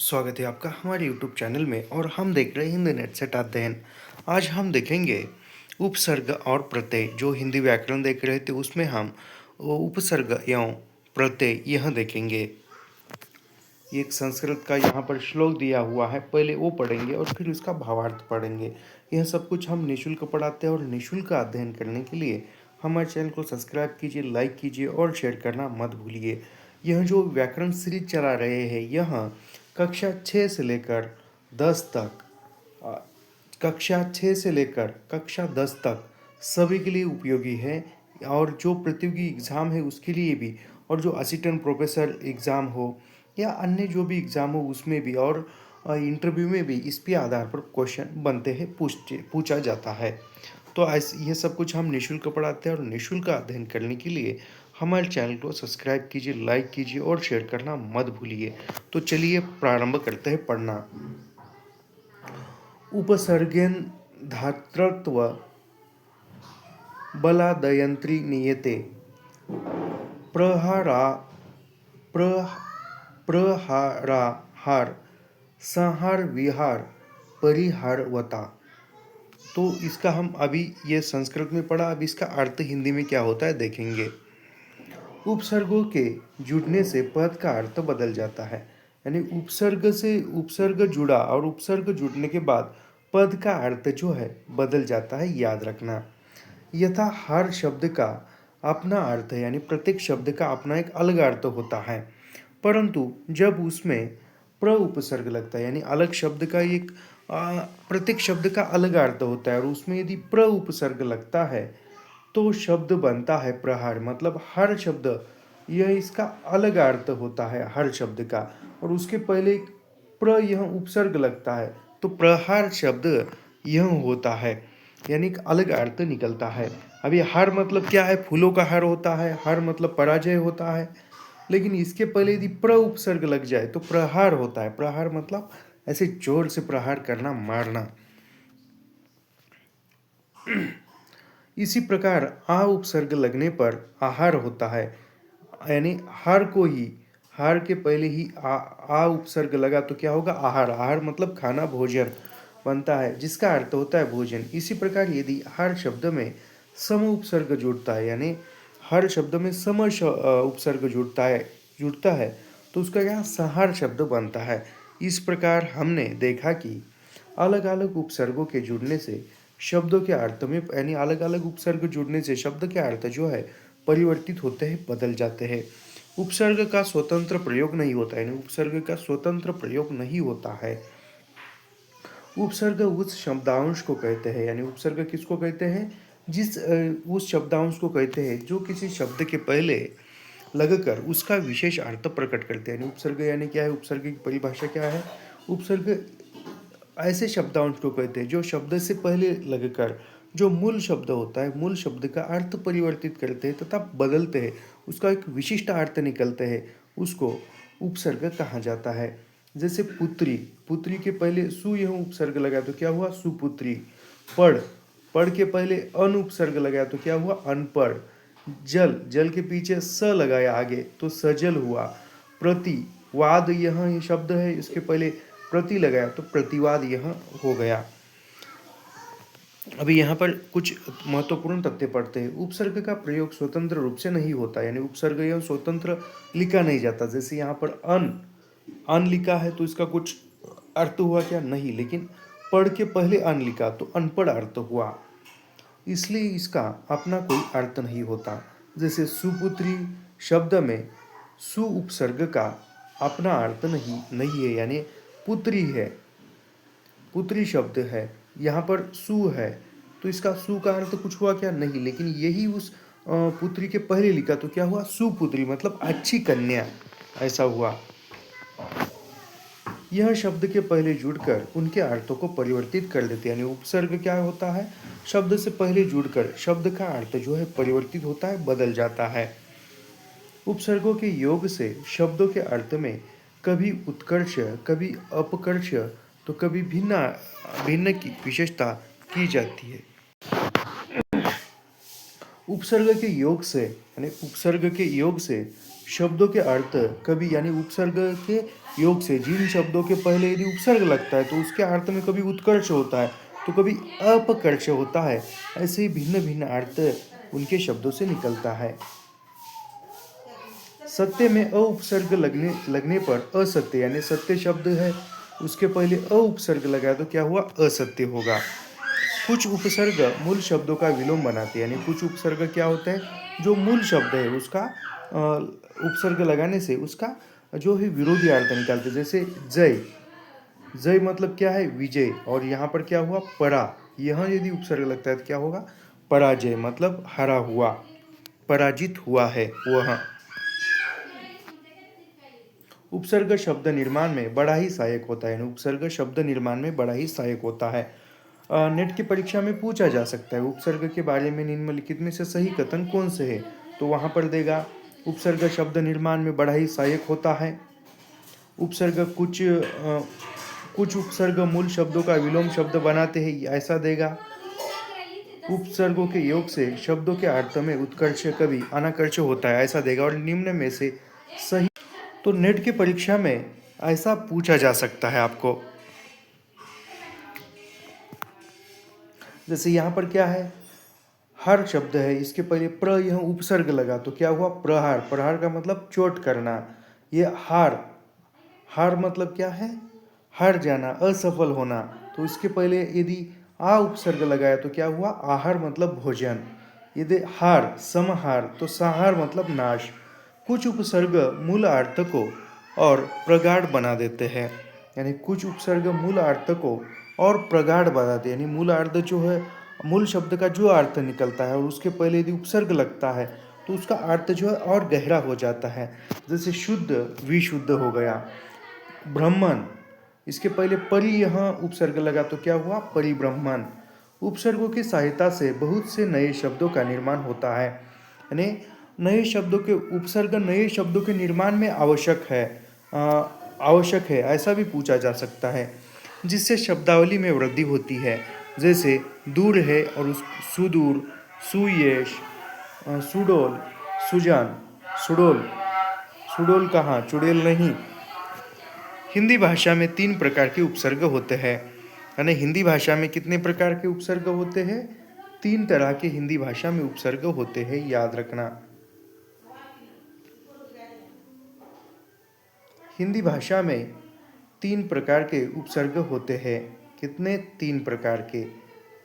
स्वागत है आपका हमारे YouTube चैनल में और हम देख रहे हैं हिंदी नेट सेट अध्ययन। आज हम देखेंगे उपसर्ग और प्रत्यय। जो हिंदी व्याकरण देख रहे थे उसमें हम उपसर्ग एवं प्रत्यय यह देखेंगे। एक संस्कृत का यहाँ पर श्लोक दिया हुआ है, पहले वो पढ़ेंगे और फिर उसका भावार्थ पढ़ेंगे। यह सब कुछ हम निःशुल्क पढ़ाते हैं और निःशुल्क अध्ययन करने के लिए हमारे चैनल को सब्सक्राइब कीजिए, लाइक कीजिए और शेयर करना मत भूलिए। यह जो व्याकरण सीरीज चला रहे हैं यह कक्षा 6 से लेकर 10 तक कक्षा 6 से लेकर कक्षा 10 तक सभी के लिए उपयोगी है। और जो प्रतियोगी एग्ज़ाम है उसके लिए भी, और जो असिस्टेंट प्रोफेसर एग्ज़ाम हो या अन्य जो भी एग्ज़ाम हो उसमें भी, और इंटरव्यू में भी इस पे आधार पर क्वेश्चन बनते हैं, पूछा जाता है। तो ऐसे ये सब कुछ हम निःशुल्क पढ़ाते हैं और निःशुल्क अध्ययन करने के लिए हमारे चैनल को सब्सक्राइब कीजिए, लाइक कीजिए और शेयर करना मत भूलिए। तो चलिए प्रारंभ करते हैं पढ़ना। उपसर्गेन धातृत्व बलादयंत्री नियते प्रहारा प्रहाराहार संहार विहार परिहारवता। तो इसका हम अभी ये संस्कृत में पढ़ा, अब इसका अर्थ हिंदी में क्या होता है देखेंगे। उपसर्गों के जुड़ने से पद का अर्थ बदल जाता है। यानी उपसर्ग से उपसर्ग जुड़ा और उपसर्ग जुड़ने के बाद पद का अर्थ जो है बदल जाता है, याद रखना। यथा हर शब्द का अपना अर्थ है, यानी प्रत्येक शब्द का अपना एक अलग अर्थ होता है, परंतु जब उसमें प्र उपसर्ग लगता है, यानी अलग शब्द का एक प्रत्येक शब्द का अलग अर्थ होता है और उसमें यदि प्र उपसर्ग लगता है तो शब्द बनता है प्रहार। मतलब हर शब्द, यह इसका अलग अर्थ होता है हर शब्द का, और उसके पहले एक प्र यह उपसर्ग लगता है तो प्रहार शब्द यह होता है, यानी एक अलग अर्थ निकलता है। अभी हार मतलब क्या है, फूलों का हार होता है, हार मतलब पराजय होता है, लेकिन इसके पहले यदि प्र उपसर्ग लग जाए तो प्रहार होता है। प्रहार मतलब ऐसे जोर से प्रहार करना, मारना। इसी प्रकार आ उपसर्ग लगने पर आहार होता है, यानी हार को ही, हार के पहले ही आ उपसर्ग लगा तो क्या होगा, आहार। आहार मतलब खाना, भोजन बनता है जिसका अर्थ होता है भोजन। इसी प्रकार यदि हर शब्द में सम उपसर्ग जुड़ता है, यानी हर शब्द में सम उपसर्ग जुड़ता है तो उसका क्या संहार शब्द बनता है। इस प्रकार हमने देखा कि अलग अलग उपसर्गों के जुड़ने से शब्दों के अर्थ में, यानी अलग अलग उपसर्ग जुड़ने से शब्द के अर्थ जो है परिवर्तित होते हैं, बदल जाते हैं। उपसर्ग का स्वतंत्र प्रयोग नहीं होता है, यानी उपसर्ग का स्वतंत्र प्रयोग नहीं होता है। उपसर्ग उस शब्दांश को कहते हैं, यानी उपसर्ग किसको कहते हैं, उस शब्दांश को कहते हैं जो किसी शब्द के पहले लगकर उसका विशेष अर्थ प्रकट करते हैं। यानी उपसर्ग यानी क्या है, उपसर्ग की परिभाषा क्या है। उपसर्ग ऐसे शब्दांश को कहते हैं जो शब्द से पहले लगकर जो मूल शब्द होता है, मूल शब्द का अर्थ परिवर्तित करते हैं तथा बदलते हैं, उसका एक विशिष्ट अर्थ निकलते हैं, उसको उपसर्ग कहा जाता है। जैसे पुत्री, पुत्री के पहले सु यह उपसर्ग लगा तो क्या हुआ, सुपुत्री। पढ़, पढ़ के पहले अन उपसर्ग लगाया तो क्या हुआ, अनपढ़। जल, जल के पीछे स लगाया आगे तो सजल हुआ। प्रति, वाद यह शब्द है, इसके पहले प्रति लगाया तो प्रतिवाद यह हो गया। अभी यहाँ पर कुछ महत्वपूर्ण तथ्य पढ़ते हैं। उपसर्ग का प्रयोग स्वतंत्र रूप से नहीं होता, यानी उपसर्ग यह स्वतंत्र लिखा नहीं जाता। जैसे यहाँ पर अन लिखा है तो इसका कुछ अर्थ हुआ क्या, नहीं, लेकिन पढ़ के पहले अन लिखा तो अनपढ़ अर्थ हुआ, इसलिए इसका अपना कोई अर्थ नहीं होता। जैसे सुपुत्री शब्द में सु उपसर्ग का अपना अर्थ नहीं है, यानी पुत्री है, पुत्री शब्द है, यहाँ पर सु है तो इसका सु का अर्थ कुछ हुआ क्या, नहीं, लेकिन यही उस पुत्री के पहले लिखा तो क्या हुआ, सुपुत्री मतलब अच्छी कन्या, ऐसा हुआ। यह शब्द के पहले जुड़कर उनके अर्थों को परिवर्तित कर देते हैं, यानी उपसर्ग क्या होता है, शब्द से पहले जुड़कर शब्द का अर्थ जो है परिवर्तित होता है, बदल जाता है। उपसर्गों के योग से शब्दों के अर्थ में कभी उत्कर्ष, कभी अपकर्ष तो कभी भिन्न भिन्न की विशेषता की जाती है। उपसर्ग के योग से, यानी उपसर्ग के योग से शब्दों के अर्थ कभी यानी उपसर्ग के योग से जिन शब्दों के पहले यदि उपसर्ग लगता है तो उसके अर्थ में कभी उत्कर्ष होता है तो कभी अपकर्ष होता है। ऐसे ही भिन्न भिन्न अर्थ उनके शब्दों से निकलता है। सत्य में अ उपसर्ग लगने पर असत्य यानी सत्य शब्द है उसके पहले अ उपसर्ग लगाया तो क्या हुआ, असत्य होगा। कुछ उपसर्ग मूल शब्दों का विलोम बनाते हैं, यानी कुछ उपसर्ग क्या होता है, जो मूल शब्द है उसका उपसर्ग लगाने से उसका जो है विरोधी अर्थ निकालते हैं। जैसे जय, जय मतलब क्या है, विजय, और यहाँ पर क्या हुआ, परा, यहाँ यदि उपसर्ग लगता है तो क्या होगा, पराजय मतलब हरा हुआ, पराजित हुआ है वह। उपसर्ग शब्द निर्माण में बड़ा ही सहायक होता है, उपसर्ग शब्द निर्माण में बड़ा ही सहायक होता है। नेट की परीक्षा में पूछा जा सकता है उपसर्ग के बारे में निम्नलिखित में से सही कथन कौन से है, तो वहां पर देगा उपसर्ग शब्द निर्माण में बड़ा ही सहायक होता है। उपसर्ग कुछ उपसर्ग मूल शब्दों का विलोम शब्द बनाते हैं, ऐसा देगा। उपसर्गों के योग से शब्दों के अर्थ में उत्कर्ष कभी अनाकर्ष होता है, ऐसा देगा। और निम्न में से सही, तो नेट की परीक्षा में ऐसा पूछा जा सकता है आपको। जैसे यहाँ पर क्या है, हर शब्द है, इसके पहले प्र यह उपसर्ग लगा तो क्या हुआ, प्रहार, प्रहार का मतलब चोट करना। ये हार, हार मतलब क्या है, हार जाना, असफल होना, तो इसके पहले यदि आ उपसर्ग लगाया तो क्या हुआ, आहार मतलब भोजन। यदि हार समहार तो सहार मतलब नाश। कुछ उपसर्ग मूल अर्थ को और प्रगाढ़ बना देते हैं, यानी कुछ उपसर्ग मूल अर्थ को और प्रगाढ़ बना देते हैं, यानी मूल अर्थ जो है, मूल शब्द का जो अर्थ निकलता है और उसके पहले यदि उपसर्ग लगता है तो उसका अर्थ जो है और गहरा हो जाता है। जैसे शुद्ध विशुद्ध हो गया, ब्रह्मन, इसके पहले परि यहाँ उपसर्ग लगा तो क्या हुआ, परिब्रह्मन। उपसर्गों की सहायता से बहुत से नए शब्दों का निर्माण होता है, यानी नए शब्दों के उपसर्ग नए शब्दों के निर्माण में आवश्यक है, ऐसा भी पूछा जा सकता है, जिससे शब्दावली में वृद्धि होती है। जैसे दूर है और उस सुदूर, सुयश, सुडोल, सुजान, सुडोल, सुडोल कहाँ, चुड़ैल नहीं। हिंदी भाषा में 3 प्रकार के उपसर्ग होते हैं, यानी हिंदी भाषा में कितने प्रकार के उपसर्ग होते हैं, 3 तरह के हिंदी भाषा में उपसर्ग होते हैं, याद रखना। हिंदी भाषा में 3 प्रकार के उपसर्ग होते हैं, कितने, 3 प्रकार के।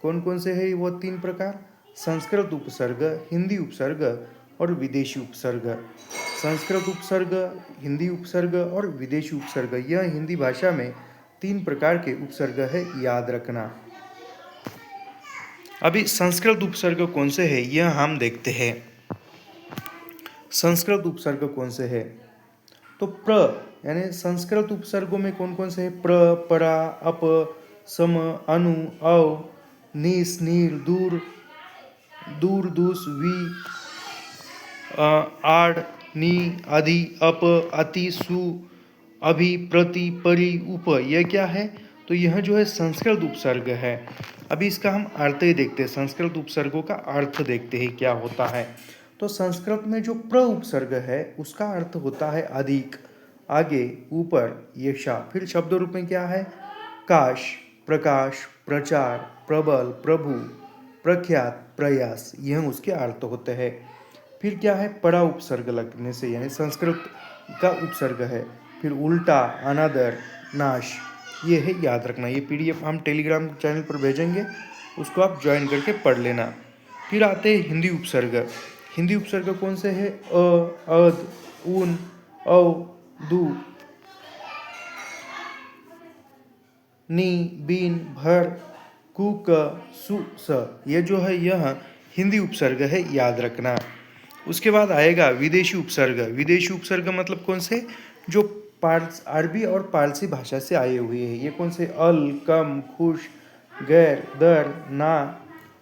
कौन कौन से हैं वो 3 प्रकार, संस्कृत उपसर्ग, हिंदी उपसर्ग और विदेशी उपसर्ग। संस्कृत उपसर्ग, हिंदी उपसर्ग और विदेशी उपसर्ग, यह हिंदी भाषा में 3 प्रकार के उपसर्ग है, याद रखना। अभी संस्कृत उपसर्ग कौन से है यह हम देखते हैं। संस्कृत उपसर्ग कौन से है, तो प्र, यानी संस्कृत उपसर्गों में कौन कौन से है, प्र, परा, अप, सम, अनु, अव, निस, नीर, दूर, दूर, दुस, वी, आड़, नी, अधि, अप, अति, सु, अभि, प्रति, परि, उप, यह क्या है, तो यह जो है संस्कृत उपसर्ग है। अभी इसका हम अर्थ ही देखते हैं, संस्कृत उपसर्गों का अर्थ देखते हैं क्या होता है। तो संस्कृत में जो प्र उपसर्ग है उसका अर्थ होता है अधिक, आगे, ऊपर, यशा। फिर शब्द रूप में क्या है, काश, प्रकाश, प्रचार, प्रबल, प्रभु, प्रख्यात, प्रयास, यह उसके अर्थ होते हैं। फिर क्या है, परा उपसर्ग लगने से, यानी संस्कृत का उपसर्ग है। फिर उल्टा, अनादर, नाश, ये है, याद रखना। ये PDF हम टेलीग्राम चैनल पर भेजेंगे, उसको आप ज्वाइन करके पढ़ लेना। फिर आते हैं हिंदी उपसर्ग। हिंदी उपसर्ग कौन से है, अ, अद, उन, औ, दू, नी, बीन, भर, कु, क, सु, स, ये जो है यह हिंदी उपसर्ग है, याद रखना। उसके बाद आएगा विदेशी उपसर्ग। विदेशी उपसर्ग मतलब कौन से, जो अरबी और पारसी भाषा से आए हुए हैं। ये कौन से, अल, कम, खुश, गैर, दर, ना,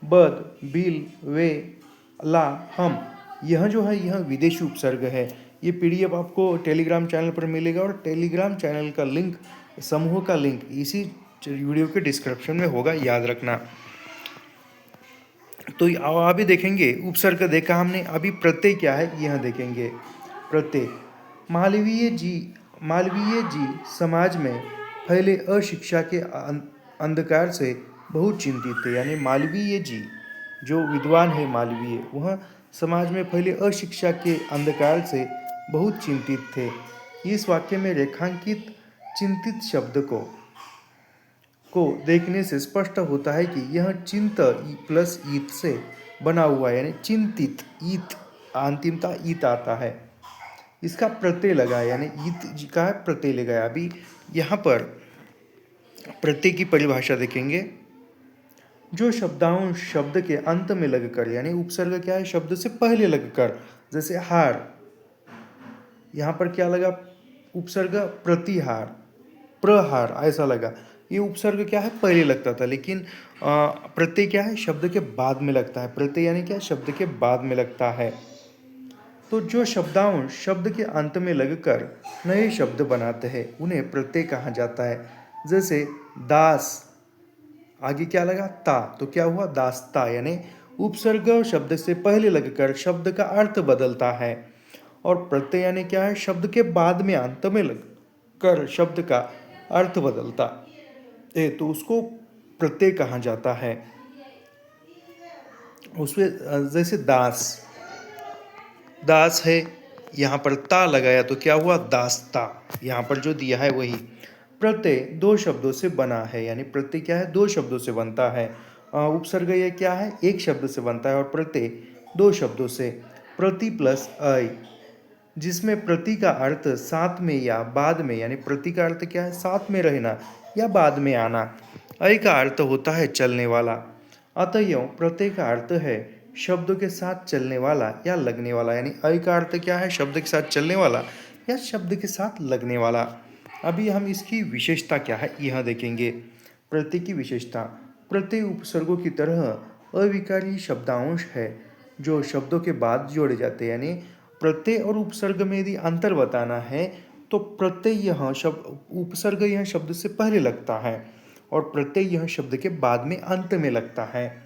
बद, बिल, वे, ला, हम, यह जो है यह विदेशी उपसर्ग है। ये PDF आपको टेलीग्राम चैनल पर मिलेगा और टेलीग्राम चैनल का लिंक, समूह का लिंक इसी वीडियो के डिस्क्रिप्शन में होगा, याद रखना। तो अभी देखेंगे उपसर्ग देखा हमने, अभी प्रत्यय क्या है यह देखेंगे। प्रत्यय। मालवीय जी समाज में फैले अशिक्षा के अंधकार से बहुत चिंतित थे। यानी मालवीय जी जो विद्वान है मालवीय, वह समाज में फैले अशिक्षा के अंधकार से बहुत चिंतित थे। इस वाक्य में रेखांकित चिंतित शब्द को देखने से स्पष्ट होता है कि यह चिंत प्लस ईत से बना हुआ है। यानी चिंतित, ईत अंतिमता ईत आता है, इसका प्रत्यय लगा है, यानी ईत जी का प्रत्यय लगाया। अभी यहाँ पर प्रत्यय की परिभाषा देखेंगे। जो शब्दांश शब्द के अंत में लगकर, यानी उपसर्ग क्या है, शब्द से पहले लगकर, जैसे हार, यहाँ पर क्या लगा उपसर्ग, प्रतिहार, प्रहार ऐसा लगा। ये उपसर्ग क्या है, पहले लगता था, लेकिन प्रत्यय क्या है, शब्द के बाद में लगता है। प्रत्यय यानी क्या, शब्द के बाद में लगता है। तो जो शब्दांश शब्द के अंत में लगकर नए शब्द बनाते हैं उन्हें प्रत्यय कहा जाता है। जैसे दास, आगे क्या लगा, ता, तो क्या हुआ, दासता। यानी उपसर्ग शब्द से पहले लगकर शब्द का अर्थ बदलता है। और प्रत्यय यानी क्या है, शब्द के बाद में अंत में लगकर शब्द का अर्थ बदलता है, तो उसको प्रत्यय कहा जाता है। उसमें जैसे दास, दास है, यहाँ पर ता लगाया तो क्या हुआ, दासता। यहाँ पर जो दिया है वही। प्रत्यय दो शब्दों से बना है, यानी प्रत्यय क्या है, दो शब्दों से बनता है। उपसर्ग ये क्या है, एक शब्द से बनता है, और प्रत्यय दो शब्दों से। प्रति प्लस अय, जिसमें प्रति का अर्थ साथ में या बाद में, यानी प्रति का अर्थ क्या है, साथ में रहना या बाद में आना। अय का अर्थ होता है चलने वाला। अतएव प्रत्यय का अर्थ है शब्दों के साथ चलने वाला या लगने वाला। यानी अय का अर्थ क्या है, शब्द के साथ चलने वाला या शब्द के साथ लगने वाला। अभी हम इसकी विशेषता क्या है यह देखेंगे। प्रत्यय की विशेषता, प्रत्यय उपसर्गों की तरह अविकारी शब्दांश है जो शब्दों के बाद जोड़े जाते हैं। यानी प्रत्यय और उपसर्ग में यदि अंतर बताना है तो प्रत्यय यह शब्द, उपसर्ग यह शब्द से पहले लगता है और प्रत्यय यह शब्द के बाद में अंत में लगता है।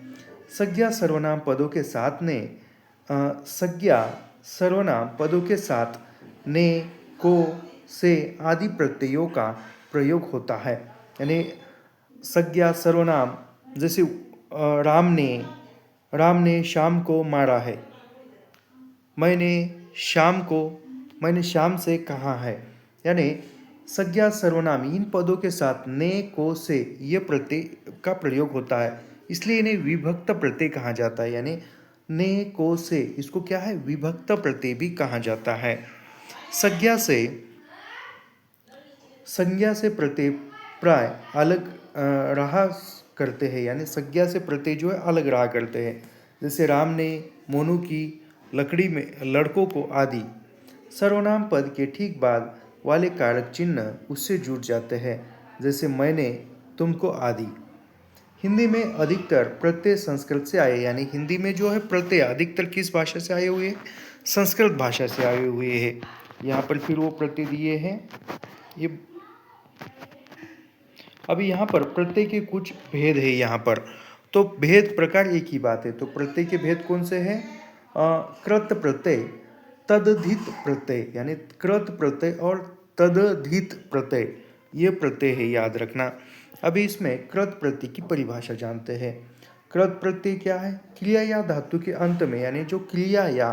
संज्ञा सर्वनाम पदों के साथ ने संज्ञा सर्वनाम पदों के साथ ने, को, से आदि प्रत्ययों का प्रयोग होता है। यानी संज्ञा सर्वनाम, जैसे राम ने शाम को मारा है, मैंने शाम से कहा है। यानी संज्ञा सर्वनाम इन पदों के साथ ने, को, से ये प्रत्यय का प्रयोग होता है, इसलिए इन्हें विभक्त प्रत्यय कहा जाता है। यानी ने, को, से, इसको क्या है, विभक्त प्रत्यय भी कहा जाता है। संज्ञा से प्रत्यय प्राय अलग रहा करते हैं। यानी संज्ञा से प्रत्यय जो है अलग रहा करते हैं। जैसे राम ने, मोनू की, लकड़ी में, लड़कों को आदि। सर्वनाम पद के ठीक बाद वाले कारक चिन्ह उससे जुड़ जाते हैं, जैसे मैंने, तुमको आदि। हिंदी में अधिकतर प्रत्यय संस्कृत से आए। यानी हिंदी में जो है प्रत्यय अधिकतर किस भाषा से आए हुए हैं, संस्कृत भाषा से आए हुए हैं। यहाँ पर फिर वो प्रत्यय दिए हैं। ये अभी यहाँ पर प्रत्यय के कुछ भेद है। यहाँ पर तो भेद प्रकार एक ही बात है। तो प्रत्यय के भेद कौन से हैं, कृत प्रत्यय, तदधित प्रत्यय। यानी कृत प्रत्यय और तदधित प्रत्यय, ये प्रत्यय है, याद रखना। अभी इसमें कृत प्रत्यय की परिभाषा जानते हैं। कृत प्रत्यय क्या है, क्रिया या धातु के अंत में, यानी जो क्रिया या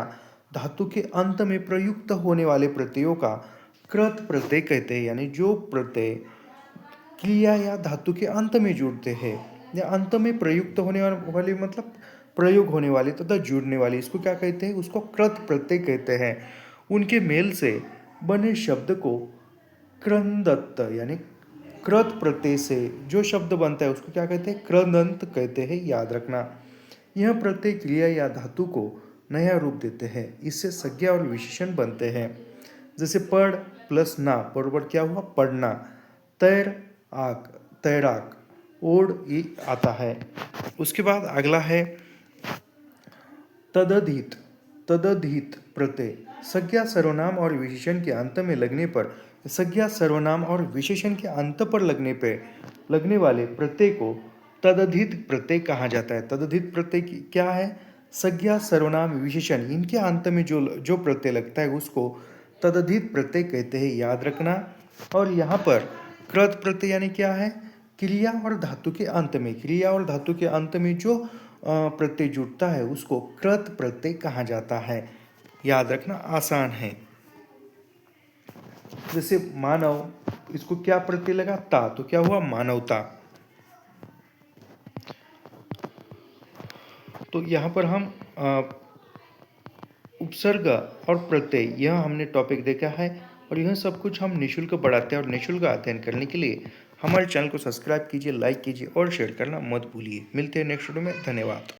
धातु के अंत में प्रयुक्त होने वाले प्रत्ययों का कृत प्रत्यय कहते हैं। यानी जो प्रत्यय क्रिया या धातु के अंत में जुड़ते हैं या अंत में प्रयुक्त होने वाले, मतलब प्रयोग होने वाले तथा जुड़ने वाले, इसको क्या कहते हैं, उसको कृत प्रत्यय कहते हैं। उनके मेल से बने शब्द को क्रंदंत, यानी कृत प्रत्यय से जो शब्द बनता है उसको क्या कहते हैं, क्रंदंत कहते हैं, याद रखना। यह प्रत्यय क्रिया या धातु को नया रूप देते हैं, इससे संज्ञा और विशेषण बनते हैं। जैसे पढ़ प्लस ना, बरोबर क्या हुआ, पढ़ना। तैर, आग, तैराक, ओढ़, ये आता है। उसके बाद अगला है तदधित। तदधित प्रत्यय संज्ञा सर्वनाम और विशेषण के अंत में लगने पर, संज्ञा सर्वनाम और विशेषण के अंत पर लगने वाले प्रत्यय को तदधित प्रत्यय कहा जाता है। तदधित प्रत्यय क्या है, संज्ञा सर्वनाम विशेषण इनके अंत में जो प्रत्यय लगता है उसको तदधित प्रत्यय कहते हैं, याद रखना। और यहाँ पर कृत प्रत्यय यानी क्या है? क्रिया और धातु के अंत में, क्रिया और धातु के अंत में जो प्रत्यय जुड़ता है उसको कृत प्रत्यय कहा जाता है। याद रखना, आसान है। जैसे मानव, इसको क्या प्रत्यय लगा? ता, तो क्या हुआ? मानवता। तो यहाँ पर हम उपसर्ग और प्रत्यय, यह हमने टॉपिक देखा है और यह सब कुछ हम निःशुल्क पढ़ाते हैं। और निःशुल्क अध्ययन करने के लिए हमारे चैनल को सब्सक्राइब कीजिए, लाइक कीजिए और शेयर करना मत भूलिए। मिलते हैं नेक्स्ट वीडियो में। धन्यवाद।